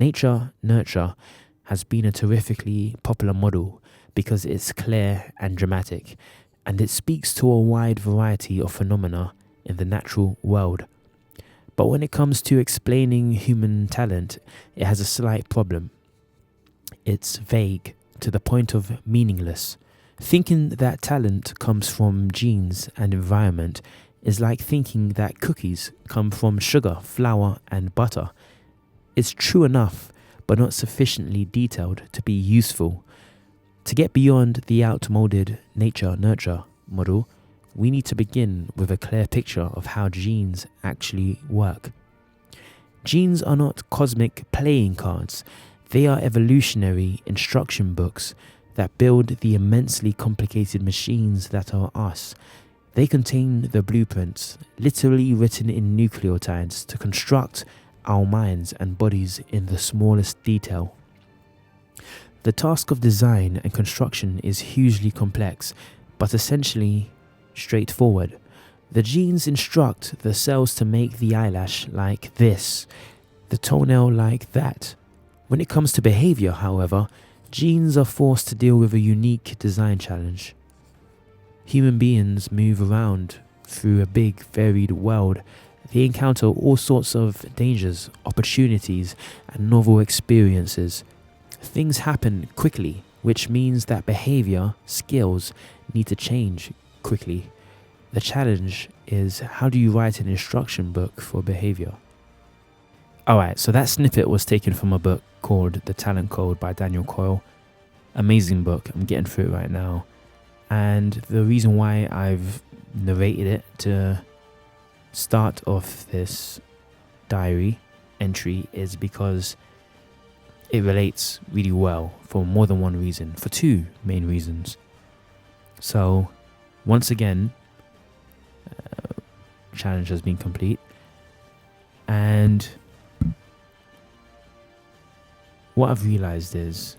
Nature Nurture has been a terrifically popular model because it's clear and dramatic, and it speaks to a wide variety of phenomena in the natural world. But when it comes to explaining human talent, it has a slight problem. It's vague to the point of meaningless. Thinking that talent comes from genes and environment is like thinking that cookies come from sugar, flour, and butter. It's true enough, but not sufficiently detailed to be useful. To get beyond the outmoded nature-nurture model, we need to begin with a clear picture of how genes actually work. Genes are not cosmic playing cards. They are evolutionary instruction books that build the immensely complicated machines that are us. They contain the blueprints, literally written in nucleotides, to construct our minds and bodies in the smallest detail. The task of design and construction is hugely complex, but essentially straightforward. The genes instruct the cells to make the eyelash like this, the toenail like that. When it comes to behavior, however, genes are forced to deal with a unique design challenge. Human beings move around through a big, varied world. They encounter all sorts of dangers, opportunities, and novel experiences. Things happen quickly, which means that behavior, skills need to change quickly. The challenge is, how do you write an instruction book for behavior? Alright, so that snippet was taken from a book called The Talent Code by Daniel Coyle. Amazing book. I'm getting through it right now. And the reason why I've narrated it to start off this diary entry is because it relates really well for more than one reason, for two main reasons. So, once again, challenge has been complete, and what I've realized is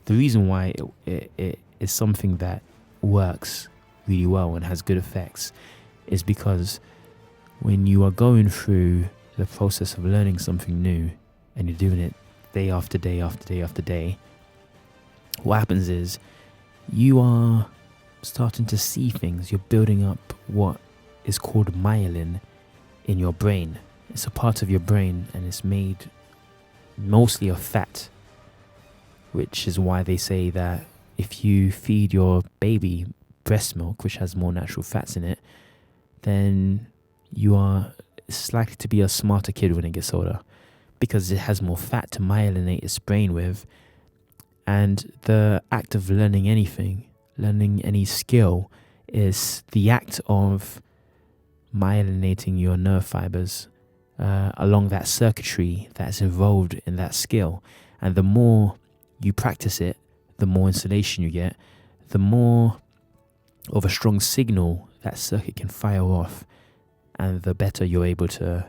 the reason why it is something that works really well and has good effects is because when you are going through the process of learning something new and you're doing it day after day after day after day, what happens is you are starting to see things. You're building up what is called myelin in your brain. It's a part of your brain and it's made mostly of fat, which is why they say that if you feed your baby breast milk, which has more natural fats in it, then it's likely to be a smarter kid when it gets older, because it has more fat to myelinate its brain with. And the act of learning anything, learning any skill, is the act of myelinating your nerve fibers along that circuitry that's involved in that skill. And the more you practice it, the more insulation you get, the more of a strong signal that circuit can fire off, and the better you're able to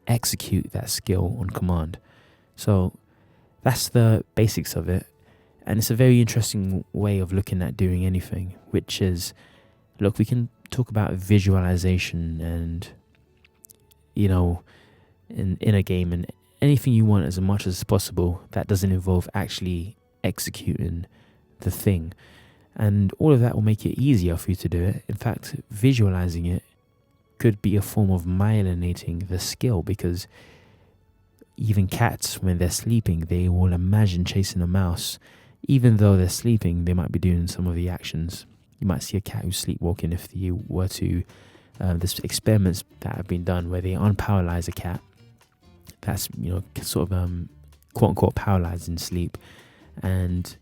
execute that skill on command. So that's the basics of it. And it's a very interesting way of looking at doing anything, which is, look, we can talk about visualization and, in a game and anything you want as much as possible that doesn't involve actually executing the thing. And all of that will make it easier for you to do it. In fact, visualizing it could be a form of myelinating the skill, because even cats, when they're sleeping, they will imagine chasing a mouse. Even though they're sleeping, they might be doing some of the actions. You might see a cat who's sleepwalking if you were to, there's experiments that have been done where they unparalyze a cat that's, sort of quote unquote paralyzed in sleep. And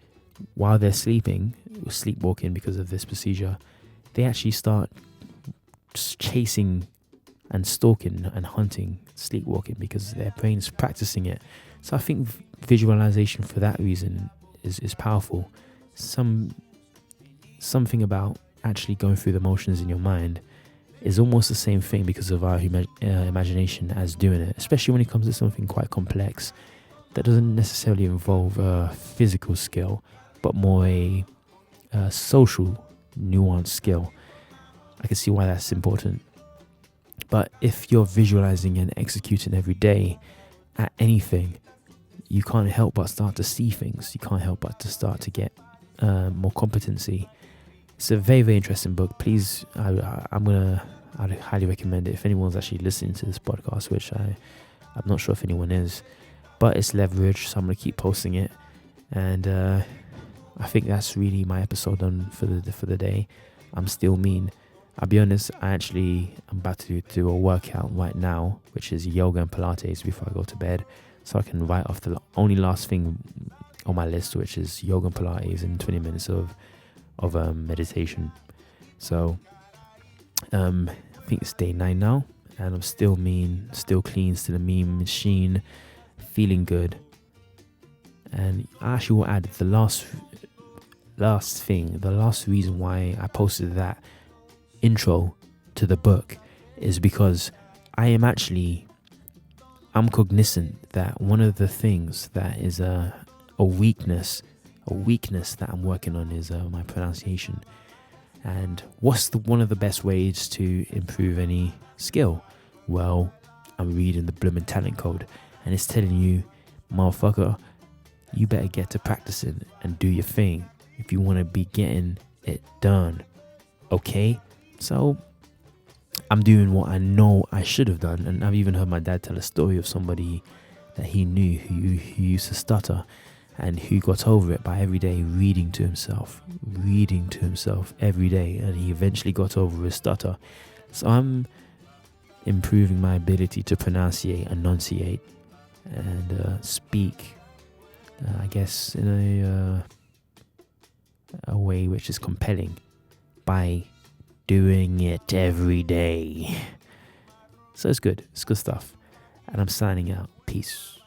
while they're sleepwalking because of this procedure, they actually start chasing and stalking and hunting, sleepwalking, because their brain's practicing it. So I think visualization for that reason is powerful. Something about actually going through the motions in your mind is almost the same thing because of our imagination as doing it, especially when it comes to something quite complex that doesn't necessarily involve a physical skill, but more a social, nuanced skill. I can see why that's important. But if you're visualizing and executing every day, at anything, you can't help but start to see things. You can't help but to start to get more competency. It's a very, very interesting book. Please, I'd highly recommend it if anyone's actually listening to this podcast, which I'm not sure if anyone is, but it's leverage, so I'm going to keep posting it. And I think that's really my episode done for the day. I'm still mean. I'll be honest, I'm about to do a workout right now, which is yoga and Pilates before I go to bed, so I can write off the only last thing on my list, which is yoga and Pilates and 20 minutes of meditation. So I think it's day 9 now, and I'm still mean, still clean, still a mean machine, feeling good. And I actually will add the last reason why I posted that intro to the book is because I'm cognizant that one of the things that is a weakness that I'm working on is my pronunciation. And what's one of the best ways to improve any skill? Well, I'm reading the blooming talent code, and it's telling you, motherfucker, you better get to practicing and do your thing if you want to be getting it done. Okay? So I'm doing what I know I should have done. And I've even heard my dad tell a story of somebody that he knew who used to stutter, and who got over it by every day reading to himself every day, and he eventually got over his stutter. So I'm improving my ability to enunciate, and speak, I guess, in a way which is compelling by doing it every day. So it's good stuff, and I'm signing out. Peace.